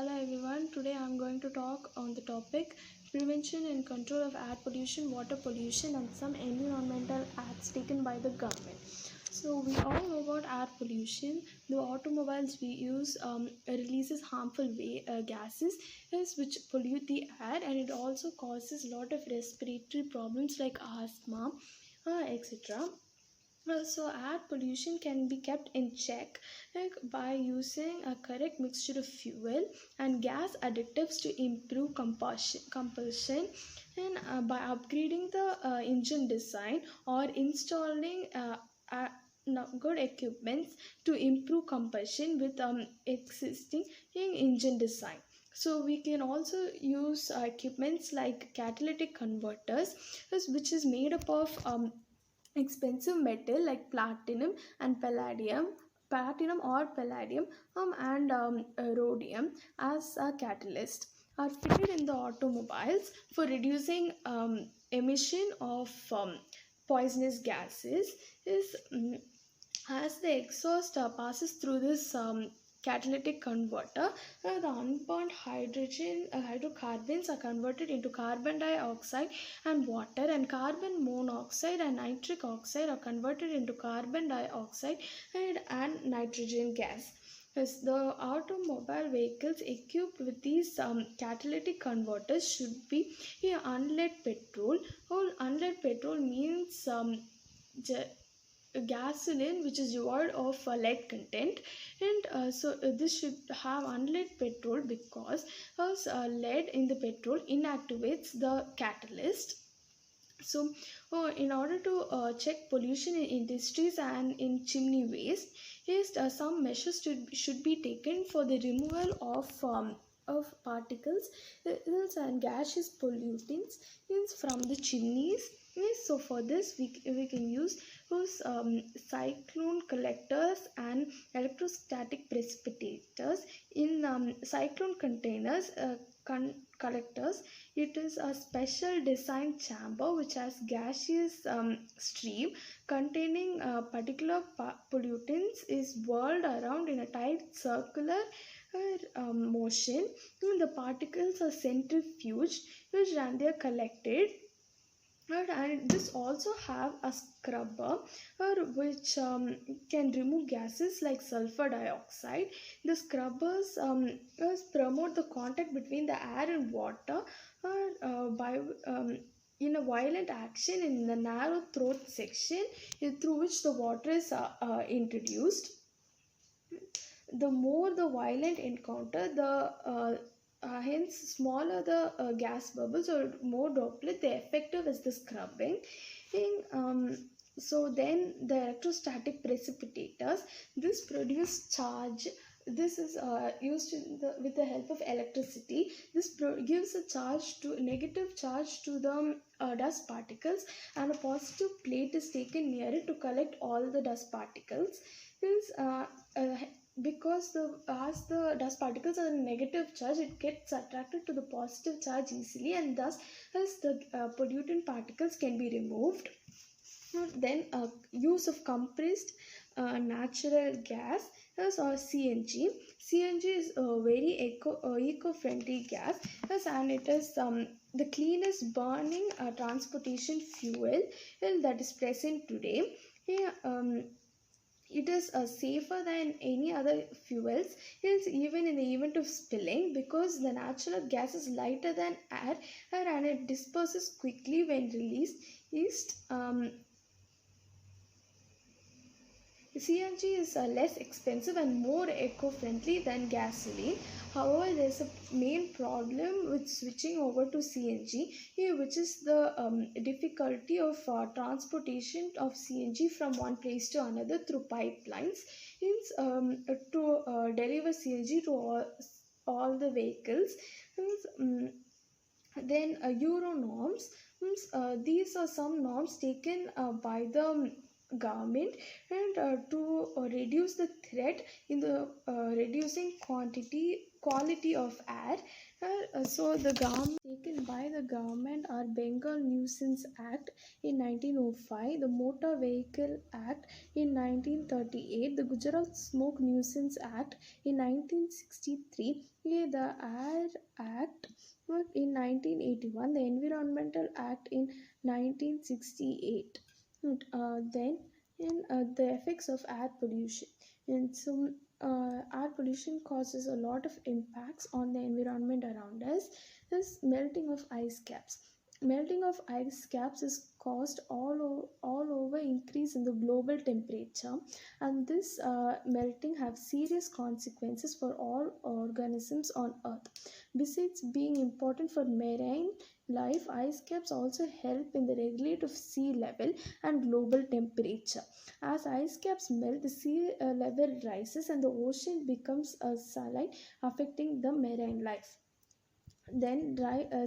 Hello everyone, today I'm going to talk on the topic prevention and control of air pollution, water pollution and some environmental acts taken by the government. So we all know about air pollution. The automobiles we use releases harmful gases which pollute the air, and it also causes a lot of respiratory problems like asthma, etc. So air pollution can be kept in check by using a correct mixture of fuel and gas additives to improve compulsion, and by upgrading the engine design or installing good equipments to improve combustion with existing engine design. So we can also use equipments like catalytic converters, which is made up of expensive metal like platinum or palladium, and rhodium as a catalyst are fitted in the automobiles for reducing emission of poisonous gases. Is As the exhaust passes through this catalytic converter, the unburned hydrocarbons are converted into carbon dioxide and water, and carbon monoxide and nitric oxide are converted into carbon dioxide and nitrogen gas. Yes, the automobile vehicles equipped with these catalytic converters should be unleaded petrol. Unleaded petrol means gasoline which is devoid of lead content, and this should have unleaded petrol because lead in the petrol inactivates the catalyst. So in order to check pollution in industries and in chimney waste, some measures should be taken for the removal of particles and gaseous pollutants from the chimneys. Yes, so for this we can use cyclone collectors and electrostatic precipitators. In cyclone containers collectors, it is a special design chamber which has gaseous stream containing particular pollutants is whirled around in a tight circular motion. The particles are centrifuged and they are collected. And this also have a scrubber which can remove gases like sulfur dioxide. The scrubbers promote the contact between the air and water by in a violent action in the narrow throat section through which the water is introduced. The more the violent encounter, hence smaller the gas bubbles or more droplet, the effective is the scrubbing. So then the electrostatic precipitators, this produce charge. This is used with the help of electricity. This gives a negative charge to the dust particles, and a positive plate is taken near it to collect all the dust particles. Since because as the dust particles are negative charge, it gets attracted to the positive charge easily, and thus as the pollutant particles can be removed. Then use of compressed natural gas or CNG. CNG is a very eco-friendly gas, and it is the cleanest burning transportation fuel that is present today. Yeah, it is safer than any other fuels, even in the event of spilling, because the natural gas is lighter than air, and it disperses quickly when released. CNG is less expensive and more eco-friendly than gasoline. However, there is a main problem with switching over to CNG, which is the difficulty of transportation of CNG from one place to another through pipelines. To deliver CNG to all the vehicles. Then Euro norms. These are some norms taken by the government, and to reduce the threat in the reducing quality of air. So the government take taken by the government are Bengal Nuisance Act in 1905, the Motor Vehicle Act in 1938, the Gujarat Smoke Nuisance Act in 1963, the Air Act in 1981, the Environmental Act in 1968. Then in the effects of air pollution. And so air pollution causes a lot of impacts on the environment around us. This melting of ice caps. Melting of ice caps is caused all over increase in the global temperature, and this melting have serious consequences for all organisms on earth. Besides being important for marine life, ice caps also help in the regulate of sea level and global temperature. As ice caps melt, the sea level rises and the ocean becomes saline, affecting the marine life. Then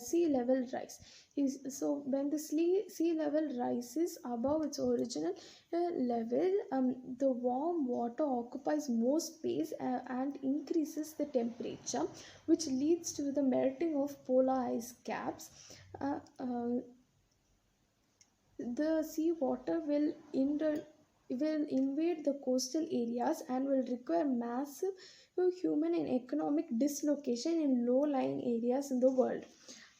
sea level rise is, so when the sea level rises above its original level, the warm water occupies more space and increases the temperature, which leads to the melting of polar ice caps. The sea water will invade the coastal areas and will require massive human and economic dislocation in low-lying areas in the world.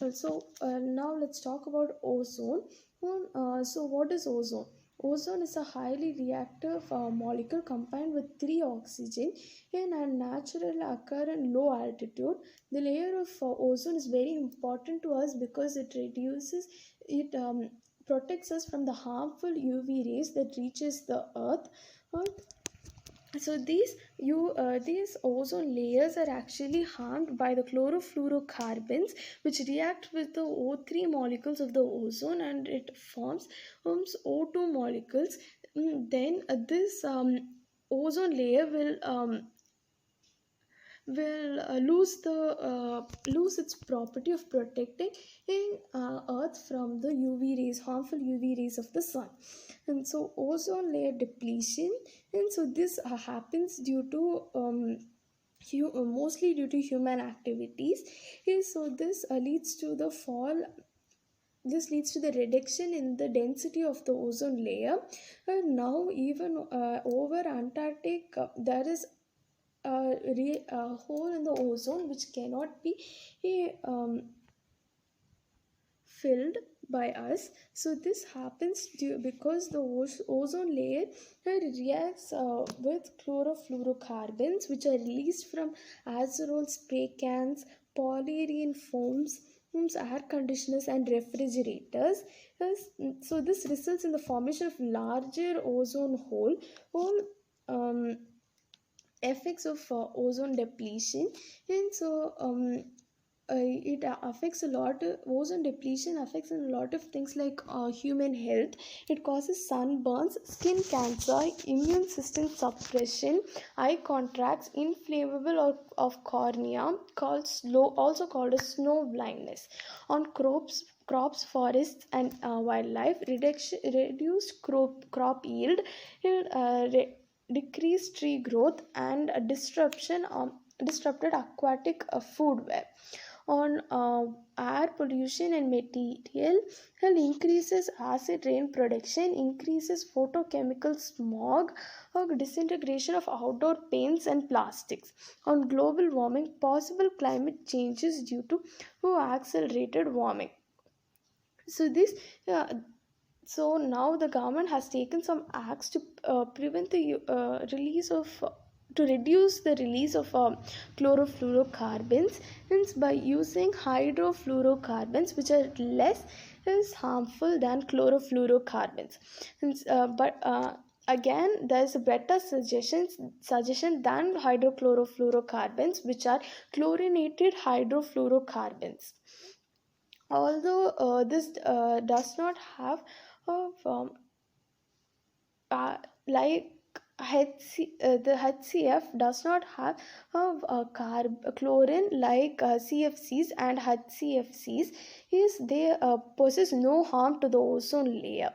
Now let's talk about ozone. So what is ozone? Ozone is a highly reactive molecule combined with three oxygen and naturally occur in low altitude. The layer of ozone is very important to us because it protects us from the harmful UV rays that reaches the earth. So these ozone layers are actually harmed by the chlorofluorocarbons, which react with the O3 molecules of the ozone, and it forms O2 molecules. Then this ozone layer will lose its property of protecting earth from the harmful UV rays of the sun. And so ozone layer depletion, and so this happens due to mostly due to human activities. So this leads to the reduction in the density of the ozone layer. And now even over Antarctic, there is a hole in the ozone which cannot be filled by us. So this happens because the ozone layer reacts with chlorofluorocarbons, which are released from aerosol spray cans, polyurethane foams, air conditioners and refrigerators. So this results in the formation of larger ozone hole. Effects of ozone depletion. And so it affects a lot. Ozone depletion affects a lot of things like human health. It causes sunburns, skin cancer, immune system suppression, eye cataracts, inflammable of cornea, also called as snow blindness. On crops, forests and wildlife, reduced crop yield, decreased tree growth, and a disrupted aquatic food web. On air pollution and material, increases acid rain production, increases photochemical smog, disintegration of outdoor paints and plastics. On global warming, possible climate changes due to accelerated warming. So this so now the government has taken some acts to prevent the release of to reduce the release of chlorofluorocarbons, hence by using hydrofluorocarbons, which are less is harmful than chlorofluorocarbons. Hence, but again there is a better suggestion than hydrochlorofluorocarbons, which are chlorinated hydrofluorocarbons. Although this does not have like the HCF does not have chlorine like CFCs and HCFCs, they possess no harm to the ozone layer.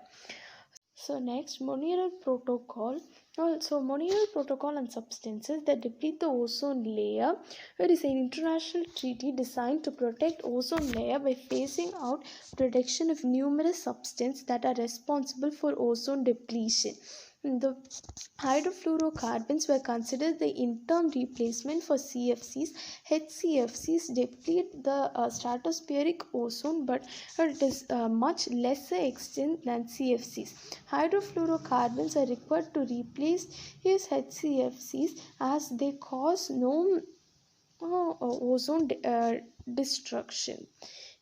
So next, Montreal Protocol. Also, Montreal Protocol on substances that deplete the ozone layer. It is an international treaty designed to protect ozone layer by phasing out production of numerous substances that are responsible for ozone depletion. The hydrofluorocarbons were considered the interim replacement for CFCs. HCFCs deplete the stratospheric ozone, but it is much lesser extent than CFCs. Hydrofluorocarbons are required to replace these HCFCs as they cause no ozone destruction.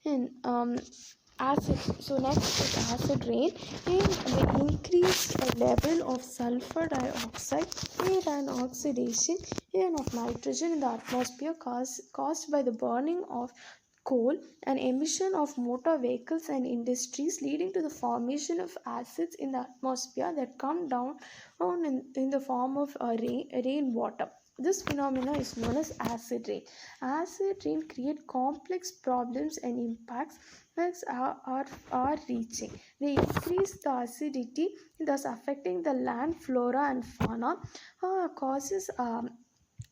And acid. So next is acid rain. And the increased level of sulfur dioxide and oxidation of nitrogen in the atmosphere caused by the burning of coal and emission of motor vehicles and industries, leading to the formation of acids in the atmosphere that come down in the form of rainwater. This phenomena is known as acid rain. Acid rain create complex problems and impacts that are reaching. They increase the acidity, thus affecting the land flora and fauna, causes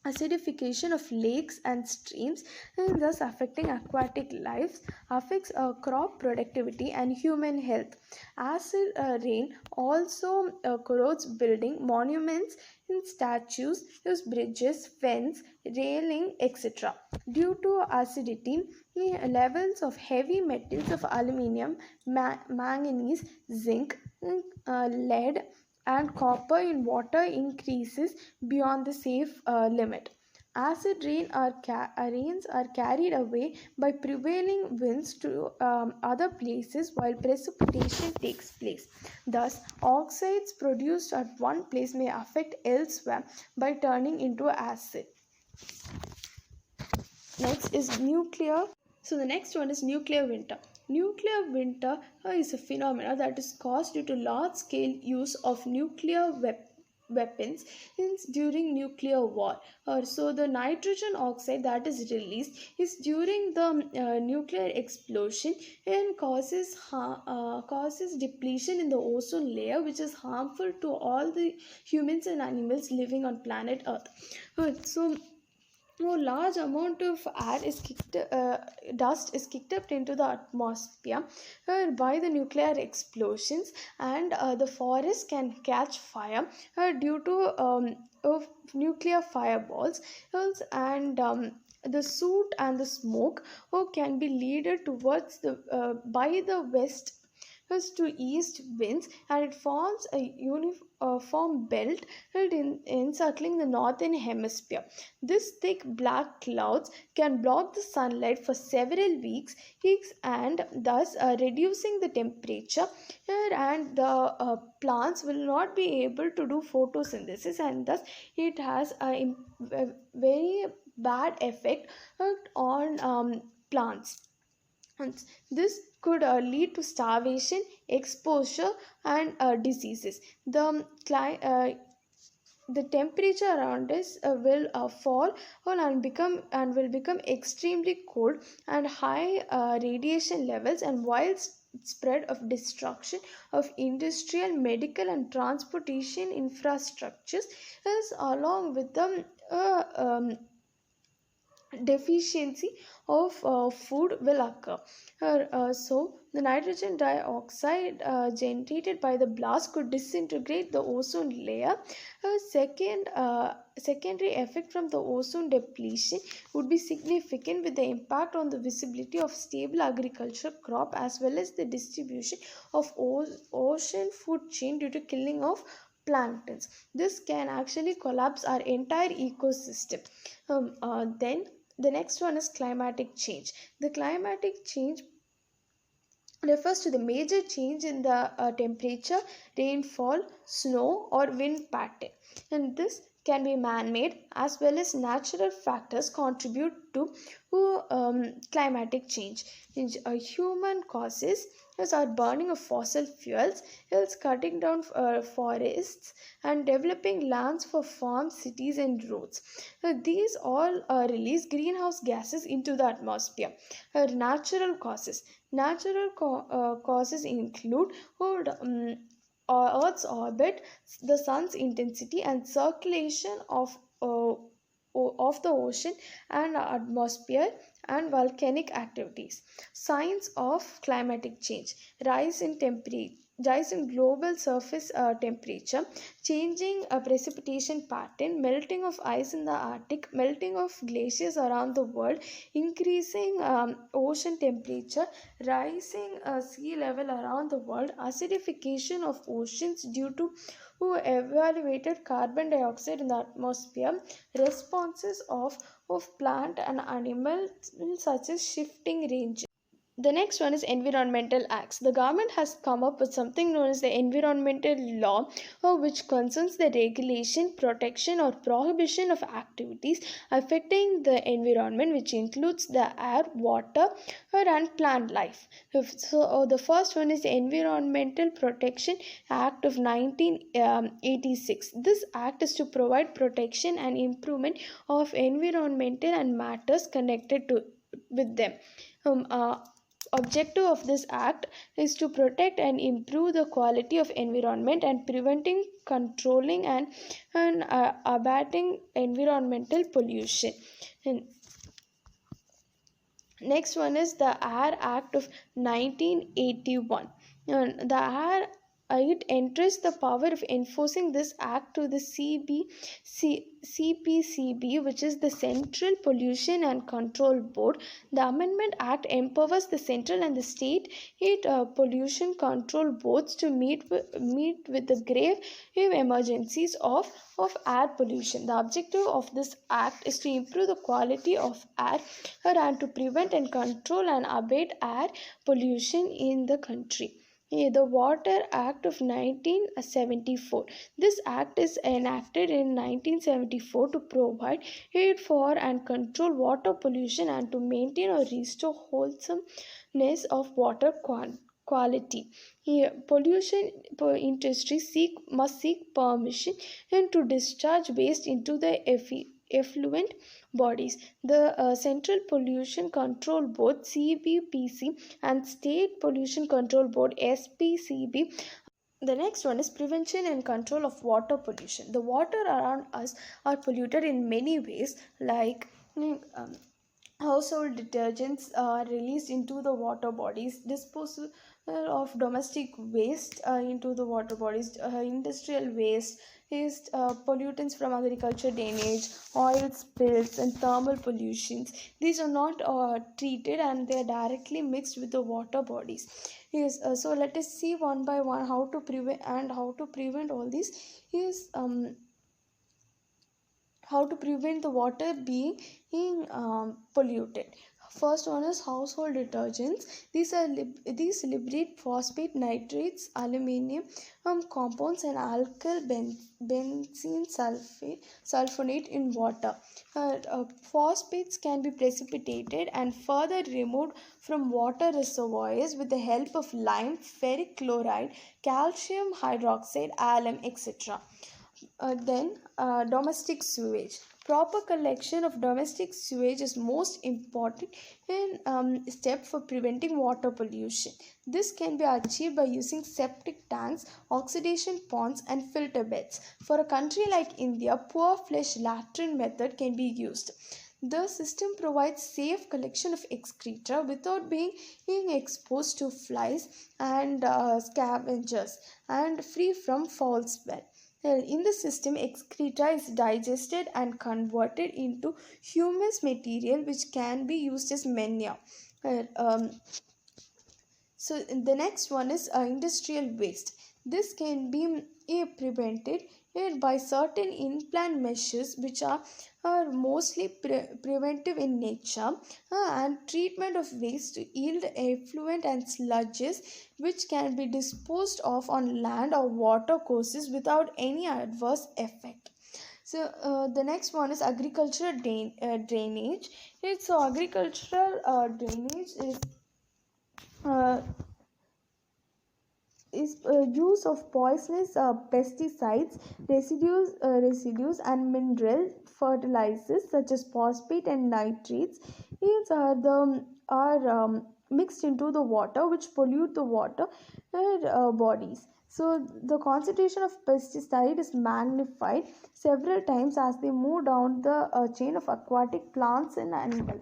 acidification of lakes and streams, and thus affecting aquatic life, affects crop productivity and human health. Acid rain also corrodes building, monuments, and statues, use bridges, fence, railing, etc. Due to acidity, levels of heavy metals of aluminium, manganese, zinc, lead, and copper in water increases beyond the safe limit. Acid rains are carried away by prevailing winds to other places while precipitation takes place. Thus, oxides produced at one place may affect elsewhere by turning into acid. Next is nuclear. So the next one is nuclear winter. Nuclear winter is a phenomenon that is caused due to large scale use of nuclear weapons during nuclear war. So the nitrogen oxide that is released is during the nuclear explosion and causes depletion in the ozone layer, which is harmful to all the humans and animals living on planet Earth. So large amount of dust is kicked up into the atmosphere by the nuclear explosions, and the forest can catch fire due to of nuclear fireballs, and the soot and the smoke can be leaded towards the by the west to east winds, and it forms a uniform belt encircling the northern hemisphere. This thick black clouds can block the sunlight for several weeks, and thus reducing the temperature, and the plants will not be able to do photosynthesis, and thus it has a very bad effect on plants. And this could lead to starvation, exposure, and diseases. The temperature around us will fall and will become extremely cold, and high radiation levels and widespread of destruction of industrial, medical, and transportation infrastructures, is along with the deficiency of food will occur. So the nitrogen dioxide generated by the blast could disintegrate the ozone layer. Secondary effect from the ozone depletion would be significant, with the impact on the visibility of stable agriculture crop as well as the distribution of ocean food chain due to killing of planktons. This can actually collapse our entire ecosystem. Then the next one is climatic change. The climatic change refers to the major change in the temperature, rainfall, snow, or wind pattern, and this can be man-made as well as natural factors contribute to climatic change. Human causes are burning of fossil fuels, else cutting down forests, and developing lands for farms, cities, and roads. These all release greenhouse gases into the atmosphere. Natural causes. Natural causes include Earth's orbit, the sun's intensity, and circulation of the ocean and atmosphere, and volcanic activities. Signs of climatic change: rise in temperature. Rise in global surface temperature, changing precipitation pattern, melting of ice in the Arctic, melting of glaciers around the world, increasing ocean temperature, rising sea level around the world, acidification of oceans due to who evaluated carbon dioxide in the atmosphere, responses of plant and animals such as shifting range. The next one is environmental acts. The government has come up with something known as the environmental law, which concerns the regulation, protection, or prohibition of activities affecting the environment, which includes the air, water, and plant life. The first one is the Environmental Protection Act of 1986. This act is to provide protection and improvement of environmental and matters connected to with them. Um, uh, Objective of this act is to protect and improve the quality of environment and preventing, controlling, and abating environmental pollution. And next one is the Air Act of 1981. And the Air it entrusts the power of enforcing this act to the CPCB, which is the Central Pollution and Control Board. The Amendment Act empowers the central and the state pollution control boards to meet with the grave emergencies of air pollution. The objective of this act is to improve the quality of air and to prevent and control and abate air pollution in the country. The Water Act of 1974. This act is enacted in 1974 to provide aid for and control water pollution and to maintain or restore wholesomeness of water quality. Here, pollution industry must seek permission and to discharge waste into the effluent bodies. The Central Pollution Control Board (CPPC) and State Pollution Control Board (SPCB). The next one is prevention and control of water pollution. The water around us are polluted in many ways, like household detergents are released into the water bodies, disposal of domestic waste into the water bodies, industrial waste is pollutants from agriculture drainage, oil spills, and thermal pollutions. These are not treated and they are directly mixed with the water bodies. Yes, so let us see one by one how to prevent all these. Is how to prevent the water being polluted. First one is household detergents. These liberate phosphate, nitrates, aluminum compounds, and alkyl benzene sulfonate in water. Phosphates can be precipitated and further removed from water reservoirs with the help of lime, ferric chloride, calcium hydroxide, alum, etc. Then domestic sewage. Proper collection of domestic sewage is most important step for preventing water pollution. This can be achieved by using septic tanks, oxidation ponds, and filter beds. For a country like India, poor flush latrine method can be used. The system provides safe collection of excreta without being exposed to flies and scavengers and free from foul smell. In the system, excreta is digested and converted into humus material which can be used as manure. Uh, um, so the next one is industrial waste. This can be prevented by certain in-plant measures which are mostly preventive in nature, and treatment of waste to yield effluent and sludges which can be disposed of on land or water courses without any adverse effect. So the next one is agricultural drainage. So agricultural drainage uh, is use of poisonous pesticides, residues and mineral fertilizers such as phosphate and nitrates. These are mixed into the water which pollute the water bodies. So the concentration of pesticide is magnified several times as they move down the chain of aquatic plants and animals.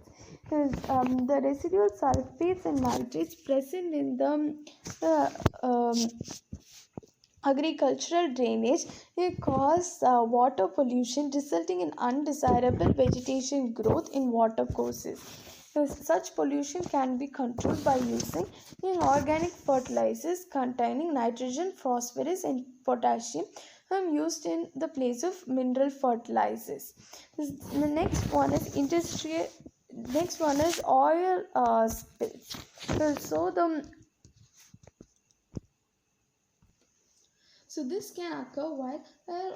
The residual sulfates and nitrates present in the uh, um, agricultural drainage cause water pollution, resulting in undesirable vegetation growth in water courses. Such pollution can be controlled by using organic fertilizers containing nitrogen, phosphorus, and potassium used in the place of mineral fertilizers. The next one is industrial. Next one is oil spills. So this can occur while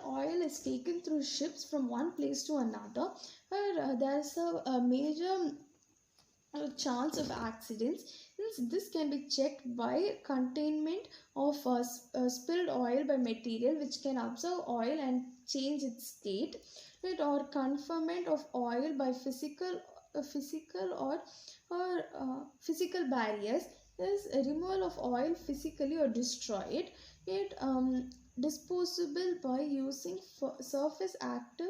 oil is taken through ships from one place to another, where there is a major chance of accidents. This can be checked by containment of spilled oil by material which can absorb oil and change its state, right? Or confinement of oil by physical barriers. This removal of oil physically or destroy it disposable by using surface active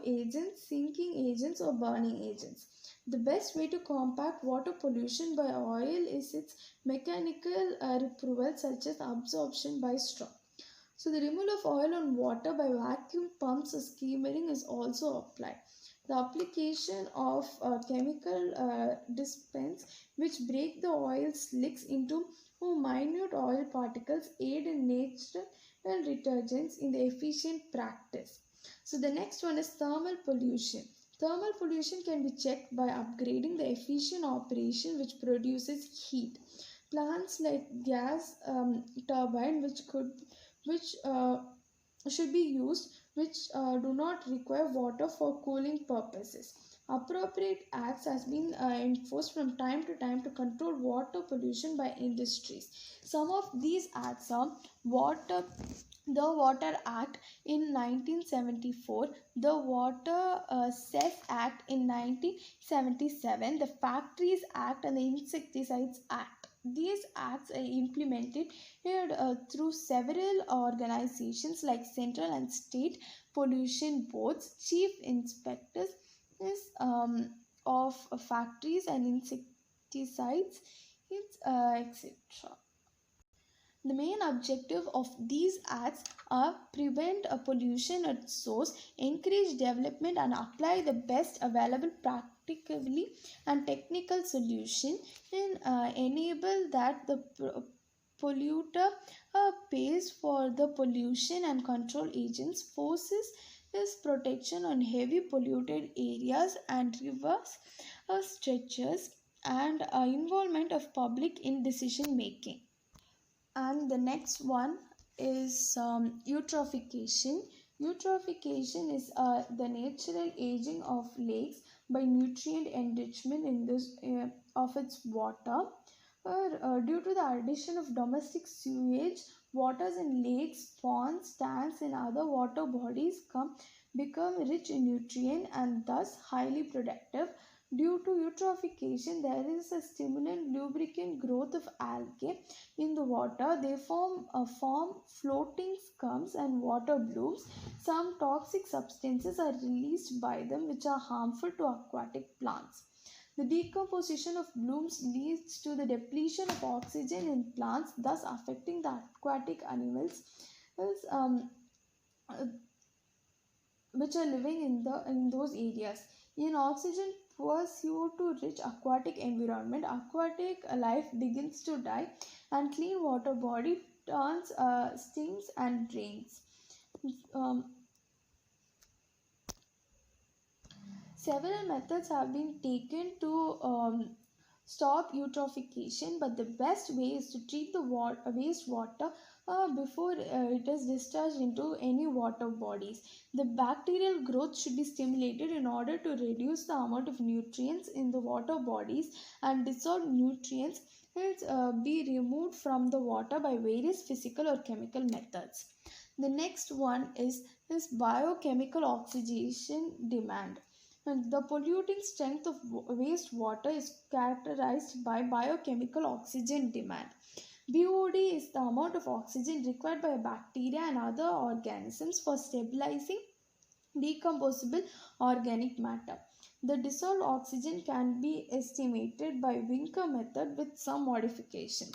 agents, sinking agents, or burning agents. The best way to combat water pollution by oil is its mechanical removal, such as absorption by straw. So the removal of oil on water by vacuum pumps or skimming is also applied. The application of chemical dispense which break the oil slicks into minute oil particles aid in natural detergents in the efficient practice. So the next one is thermal pollution. Thermal pollution can be checked by upgrading the efficient operation which produces heat. Plants like gas turbine which should be used which do not require water for cooling purposes. Appropriate acts has been enforced from time to time to control water pollution by industries. Some of these acts are water the Water Act in 1974, the Water Cess Act in 1977, the Factories Act, and the Insecticides Act. These acts are implemented through several organizations like central and state pollution boards, chief inspectors um, of factories and insecticides, etc. The main objective of these acts are prevent a pollution at source, encourage development, and apply the best available practically and technical solution, and enable that the polluter pays for the pollution, and control agents forces his protection on heavy polluted areas and rivers, stretches, and involvement of public in decision making. And the next one is eutrophication. Eutrophication is the natural aging of lakes by nutrient enrichment in this of its water. Due to the addition of domestic sewage, waters in lakes, ponds, tanks, and other water bodies become rich in nutrient and thus highly productive. Due to eutrophication, there is a stimulant lubricant growth of algae in the water. They form floating scums and water blooms. Some toxic substances are released by them which are harmful to aquatic plants. The decomposition of blooms leads to the depletion of oxygen in plants, thus affecting the aquatic animals uh, which are living in those areas. In oxygen poor CO2 rich aquatic environment, aquatic life begins to die, and clean water body turns stinks and drains. Um, Several methods have been taken to stop eutrophication, but the best way is to treat the wastewater before it is discharged into any water bodies. The bacterial growth should be stimulated in order to reduce the amount of nutrients in the water bodies, and dissolved nutrients be removed from the water by various physical or chemical methods. The next one is biochemical oxidation demand. And the polluting strength of wastewater is characterized by biochemical oxygen demand. BOD is the amount of oxygen required by bacteria and other organisms for stabilizing decomposable organic matter. The dissolved oxygen can be estimated by Winker method with some modifications.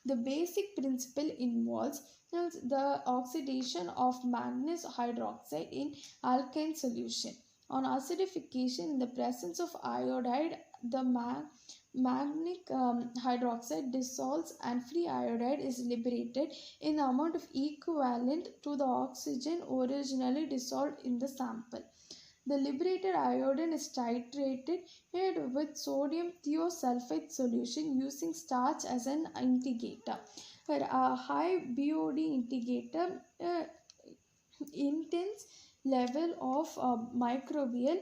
The basic principle involves the oxidation of manganese hydroxide in alkaline solution. On acidification in the presence of iodide, the magnetic hydroxide dissolves and free iodide is liberated in the amount of equivalent to the oxygen originally dissolved in the sample. The liberated iodine is titrated with sodium thiosulfate solution using starch as an integrator. A high BOD integrator intense level of microbial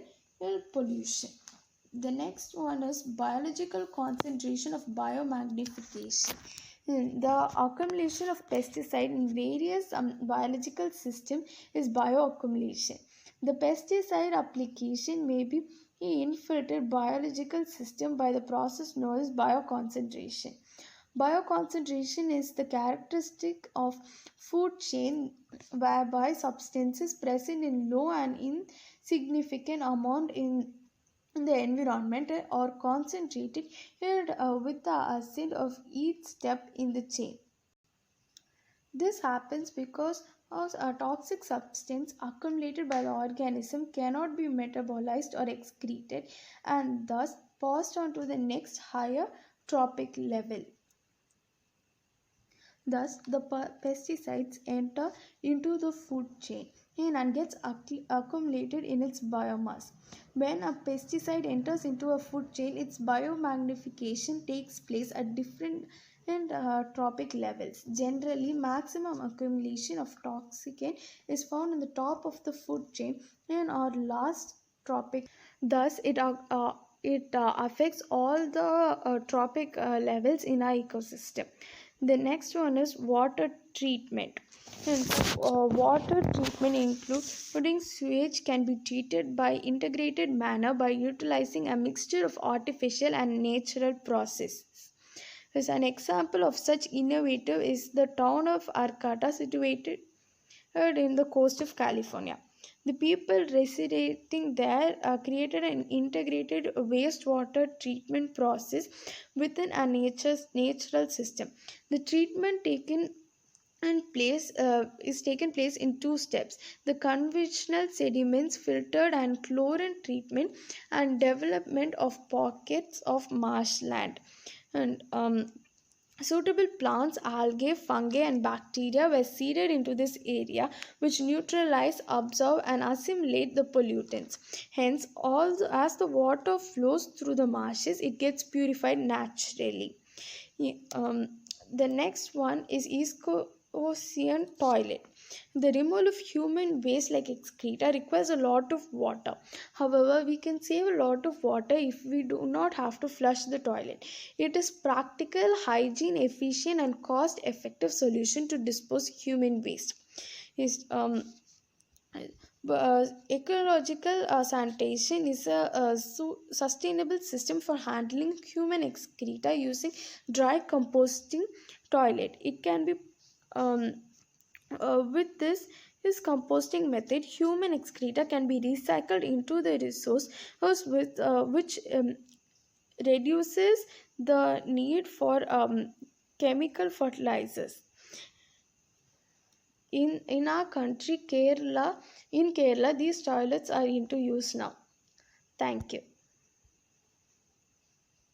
pollution. The next one is biological concentration of biomagnification. The accumulation of pesticide in various biological system is bioaccumulation. The pesticide application may be infiltrate biological system by the process known as bioconcentration. Bioconcentration is the characteristic of food chain whereby substances present in low and insignificant amount in the environment are concentrated with the acid of each step in the chain. This happens because a toxic substance accumulated by the organism cannot be metabolized or excreted and thus passed on to the next higher trophic level. Thus, the pesticides enter into the food chain and gets accumulated in its biomass. When a pesticide enters into a food chain, its biomagnification takes place at different trophic levels. Generally, maximum accumulation of toxicant is found in the top of the food chain and our last trophic. Thus, it affects all the trophic levels in our ecosystem. The next one is water treatment. And water treatment including sewage can be treated by integrated manner by utilizing a mixture of artificial and natural processes. As an example of such innovative is the town of Arcata situated in the coast of California. The people residing there created an integrated wastewater treatment process within a natural system. The treatment is taken place in two steps: the conventional sediments filtered and chlorine treatment, and development of pockets of marshland. And suitable plants, algae, fungi, and bacteria were seeded into this area, which neutralize, absorb, and assimilate the pollutants. Hence, as the water flows through the marshes, it gets purified naturally. The next one is Ocean toilet. The removal of human waste like excreta requires a lot of water. However, we can save a lot of water if we do not have to flush the toilet. It is practical, hygiene, efficient, and cost-effective solution to dispose human waste. Is ecological sanitation is a sustainable system for handling human excreta using dry composting toilet. It can be with this composting method, human excreta can be recycled into the resource which reduces the need for chemical fertilizers. In our country, in Kerala, these toilets are into use now. Thank you.